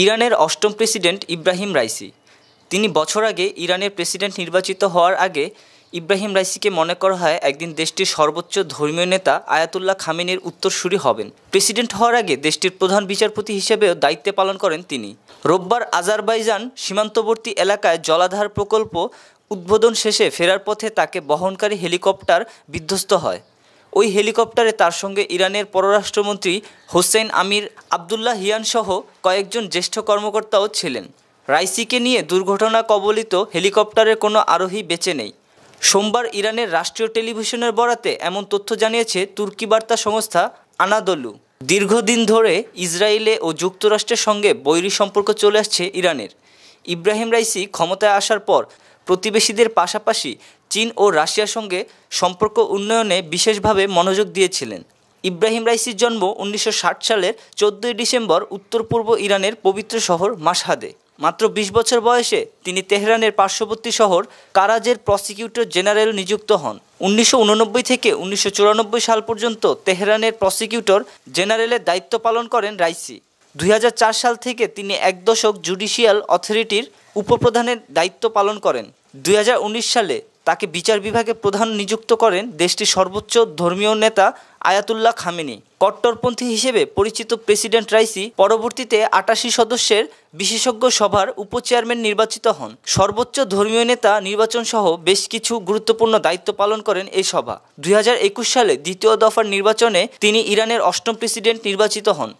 ইরানের অষ্টম president Ebrahim Raisi. তিনি বছর আগে ইরানের প্রেসিডেন্ট নির্বাচিত হওয়ার আগে ইব্রাহিম রাইসিকে মনে করা হয় একদিন দেশটির সর্বোচ্চ ধর্মীয় নেতা আয়াতুল্লাহ খামেনির উত্তরসূরি হবেন। প্রেসিডেন্ট হওয়ার আগে দেশটির প্রধান বিচারপতি হিসেবেও দায়িত্ব পালন করেন তিনি। রোববার আজারবাইজান সীমান্তবর্তী এলাকায় জলাধার প্রকল্প উদ্বোধন শেষে ফেরার পথে তাকে বহনকারী হেলিকপ্টার বিধ্বস্ত হয়। ওই হেলিকপ্টারে তার সঙ্গে ইরানের পররাষ্ট্রমন্ত্রী হোসেইন আমির আবদুল্লাহিয়ান সহ কয়েকজন জ্যেষ্ঠ কর্মকর্তাও ছিলেন। রাইসিকে নিয়ে দুর্ঘটনা কবলিত হেলিকপ্টারের কোনো আরোহী বেঁচে নেই। সোমবার ইরানের রাষ্ট্রীয় টেলিভিশনের বরাতে এমন তথ্য জানিয়েছে তুর্কি বার্তা সংস্থা আনাদলু। দীর্ঘদিন ধরে ইসরায়েলে ও যুক্তরাষ্ট্রের সঙ্গে বৈরী সম্পর্ক চলে আসছে ইরানের। ইব্রাহিম রাইসি ক্ষমতায় আসার পর প্রতিবেশীদের পাশাপাশি চীন ও রাশিয়ার সঙ্গে সম্পর্ক উন্নয়নে বিশেষভাবে মনোযোগ দিয়েছিলেন। ইব্রাহিম রাইসির জন্ম 1960 সালের 14 ডিসেম্বর উত্তর পূর্ব ইরানের পবিত্র শহর মাশহাদে। মাত্র 20 বছর বয়সে তিনি তেহরানের পার্শ্ববর্তী শহর কারাজের প্রসিকিউটর জেনারেল নিযুক্ত হন। 1989 থেকে 1994 সাল পর্যন্ত তেহরানের প্রসিকিউটর জেনারেলের দায়িত্ব পালন করেন রাইসি। 2004 সাল থেকে তিনি এক দশক জুডিশিয়াল অথরিটির উপপ্রধানের দায়িত্ব পালন করেন। 2019 সালে তাকে বিচার বিভাগের প্রধান নিযুক্ত করেন দেশটির সর্বোচ্চ ধর্মীয় নেতা আয়াতুল্লাহ খামেনি। কট্টরপন্থী হিসেবে পরিচিত প্রেসিডেন্ট রাইসি পরবর্তীতে 88 সদস্যের বিশেষজ্ঞ সভার উপচেয়ারম্যান নির্বাচিত হন। সর্বোচ্চ ধর্মীয় নেতা নির্বাচন সহ বেশ কিছু গুরুত্বপূর্ণ দায়িত্ব পালন করেন এই সভা। 2021 সালে দ্বিতীয় দফার নির্বাচনে তিনি ইরানের অষ্টম প্রেসিডেন্ট নির্বাচিত হন।